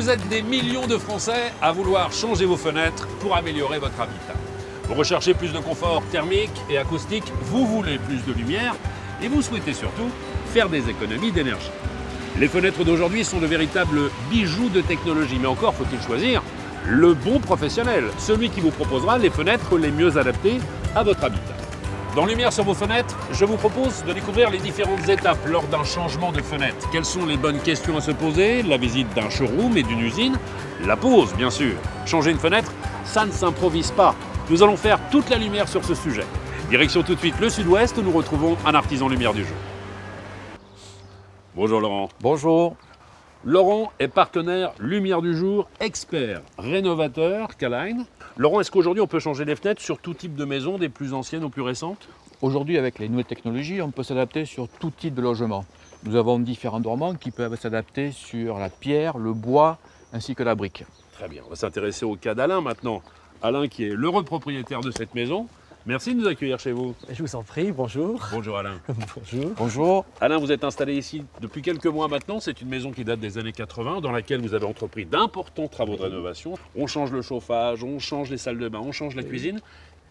Vous êtes des millions de Français à vouloir changer vos fenêtres pour améliorer votre habitat. Vous recherchez plus de confort thermique et acoustique, vous voulez plus de lumière et vous souhaitez surtout faire des économies d'énergie. Les fenêtres d'aujourd'hui sont de véritables bijoux de technologie, mais encore faut-il choisir le bon professionnel, celui qui vous proposera les fenêtres les mieux adaptées à votre habitat. Dans Lumière sur vos fenêtres, je vous propose de découvrir les différentes étapes lors d'un changement de fenêtre. Quelles sont les bonnes questions à se poser? La visite d'un showroom et d'une usine, la pose bien sûr. Changer une fenêtre, ça ne s'improvise pas. Nous allons faire toute la lumière sur ce sujet. Direction tout de suite le sud-ouest où nous retrouvons un artisan lumière du jour. Bonjour Laurent. Bonjour. Laurent est partenaire lumière du jour, expert rénovateur K-Line. Laurent, est-ce qu'aujourd'hui on peut changer les fenêtres sur tout type de maison, des plus anciennes aux plus récentes? Aujourd'hui, avec les nouvelles technologies, on peut s'adapter sur tout type de logement. Nous avons différents dormants qui peuvent s'adapter sur la pierre, le bois ainsi que la brique. Très bien, on va s'intéresser au cas d'Alain maintenant. Alain qui est l'heureux propriétaire de cette maison. Merci de nous accueillir chez vous. Je vous en prie, bonjour. Bonjour Alain. Bonjour. Bonjour. Alain, vous êtes installé ici depuis quelques mois maintenant. C'est une maison qui date des années 80 dans laquelle vous avez entrepris d'importants travaux de rénovation. On change le chauffage, on change les salles de bain, on change la cuisine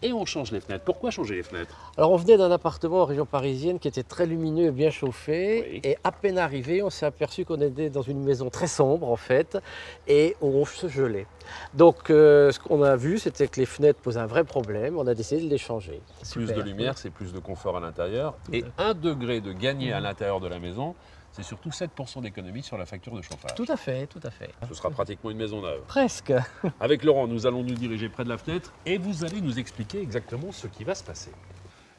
et on change les fenêtres. Pourquoi changer les fenêtres? Alors on venait d'un appartement en région parisienne qui était très lumineux et bien chauffé. Oui. Et à peine arrivé, on s'est aperçu qu'on était dans une maison très sombre en fait et on se gelait. Donc ce qu'on a vu, c'était que les fenêtres posaient un vrai problème. On a décidé de les changer. Plus de lumière, c'est plus de confort à l'intérieur. Et 1 degré de gagné à l'intérieur de la maison, c'est surtout 7% d'économie sur la facture de chauffage. Tout à fait, tout à fait. Ce sera pratiquement une maison neuve. Presque. Avec Laurent, nous allons nous diriger près de la fenêtre et vous allez nous expliquer exactement ce qui va se passer.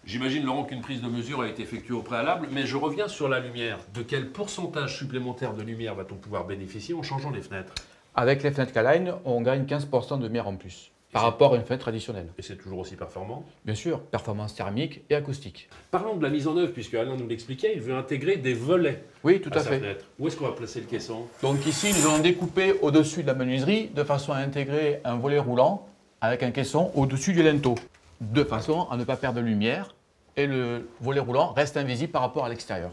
J'imagine, Laurent, qu'une prise de mesure a été effectuée au préalable, mais je reviens sur la lumière. De quel pourcentage supplémentaire de lumière va-t-on pouvoir bénéficier en changeant les fenêtres? Avec les fenêtres K-Line, on gagne 15% de lumière en plus par rapport à une fenêtre traditionnelle. Et c'est toujours aussi performant? Bien sûr, performance thermique et acoustique. Parlons de la mise en œuvre, puisque Alain nous l'expliquait, il veut intégrer des volets Oui, tout à sa fait. fenêtre. Où est-ce qu'on va placer le caisson? Donc ici, nous allons découper au-dessus de la menuiserie de façon à intégrer un volet roulant avec un caisson au-dessus du linteau, de façon à ne pas perdre de lumière et le volet roulant reste invisible par rapport à l'extérieur.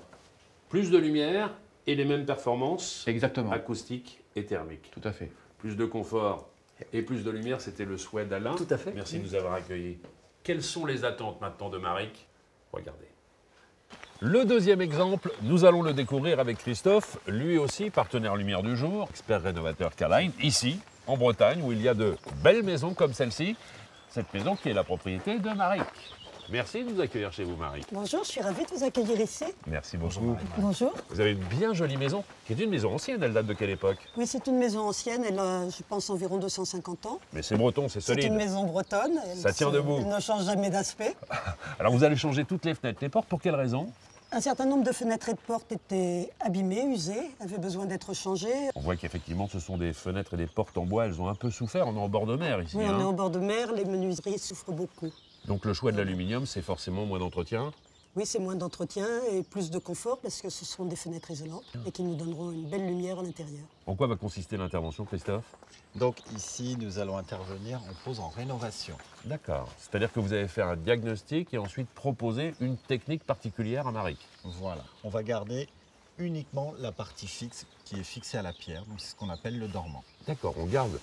Plus de lumière et les mêmes performances Exactement, acoustiques et thermiques. tout à fait. Plus de confort et plus de lumière, c'était le souhait d'Alain. Tout à fait. Merci de nous avoir accueillis. Quelles sont les attentes maintenant de Maric? Regardez. Le deuxième exemple, nous allons le découvrir avec Christophe, lui aussi partenaire lumière du jour, expert rénovateur K-Line, ici, en Bretagne, où il y a de belles maisons comme celle-ci. Cette maison qui est la propriété de Maric. Merci de nous accueillir chez vous, Maric. Bonjour, je suis ravie de vous accueillir ici. Merci beaucoup. Bonjour. Vous avez une bien jolie maison, qui est une maison ancienne. Elle date de quelle époque? Oui, c'est une maison ancienne, elle a, je pense, environ 250 ans. Mais c'est breton, c'est C'est solide. une maison bretonne. Ça tient debout. Elle ne change jamais d'aspect. Alors vous allez changer toutes les fenêtres, les portes, pour quelle raison? Un certain nombre de fenêtres et de portes étaient abîmées, usées, avaient besoin d'être changées. On voit qu'effectivement ce sont des fenêtres et des portes en bois, elles ont un peu souffert, on est en bord de mer ici. Oui, on est hein. en bord de mer, les menuiseries souffrent beaucoup. Donc le choix de l'aluminium, c'est forcément moins d'entretien. Oui, c'est moins d'entretien et plus de confort parce que ce sont des fenêtres isolantes et qui nous donneront une belle lumière à l'intérieur. En quoi va consister l'intervention, Christophe? Donc ici, nous allons intervenir en pose en rénovation. D'accord. C'est-à-dire que vous allez faire un diagnostic et ensuite proposer une technique particulière à Maric. Voilà, on va garder uniquement la partie fixe qui est fixée à la pierre, donc c'est ce qu'on appelle le dormant. D'accord, on garde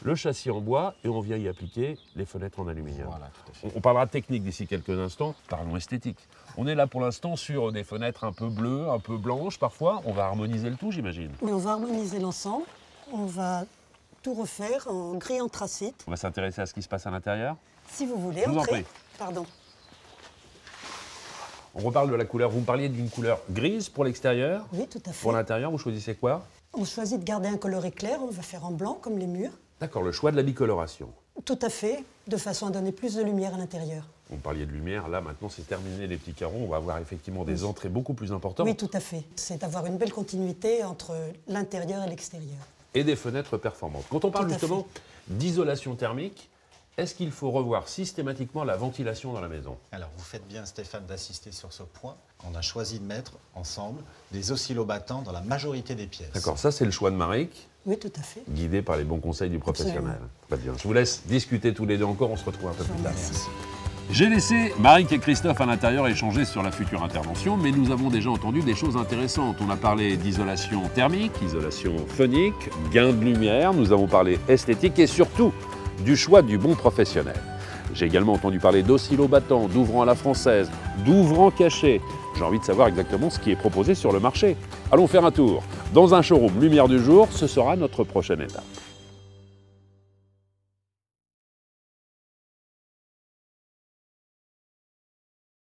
le châssis en bois et on vient y appliquer les fenêtres en aluminium. Voilà, tout à fait. On parlera technique d'ici quelques instants, parlons esthétique. On est là pour l'instant sur des fenêtres un peu bleues, un peu blanches parfois. On va harmoniser le tout, j'imagine. Oui, on va harmoniser l'ensemble. On va tout refaire en gris anthracite. On va s'intéresser à ce qui se passe à l'intérieur. Si vous voulez, Je vous en entrez. prie. Pardon. On reparle de la couleur. Vous me parliez d'une couleur grise pour l'extérieur. Oui, tout à fait. Pour l'intérieur, vous choisissez quoi? On choisit de garder un coloré clair, on va faire en blanc comme les murs. D'accord, le choix de la bicoloration. Tout à fait, de façon à donner plus de lumière à l'intérieur. On parlait de lumière, là maintenant c'est terminé les petits carreaux, on va avoir effectivement des entrées beaucoup plus importantes. Oui, tout à fait. C'est d'avoir une belle continuité entre l'intérieur et l'extérieur. Et des fenêtres performantes. Quand on parle Tout à justement d'isolation thermique, est-ce qu'il faut revoir systématiquement la ventilation dans la maison? Alors vous faites bien Stéphane d'assister sur ce point. On a choisi de mettre ensemble des oscillobattants dans la majorité des pièces. D'accord, ça c'est le choix de Maric, Oui, tout à fait. guidé par les bons conseils du professionnel. Absolument. Très bien, je vous laisse discuter tous les deux encore, on se retrouve un peu plus tard. Merci. J'ai laissé Marik et Christophe à l'intérieur échanger sur la future intervention, mais nous avons déjà entendu des choses intéressantes. On a parlé d'isolation thermique, isolation phonique, gain de lumière, nous avons parlé esthétique et surtout du choix du bon professionnel. J'ai également entendu parler d'oscillobattants, d'ouvrants à la française, d'ouvrants cachés. J'ai envie de savoir exactement ce qui est proposé sur le marché. Allons faire un tour. Dans un showroom Lumière du jour, ce sera notre prochaine étape.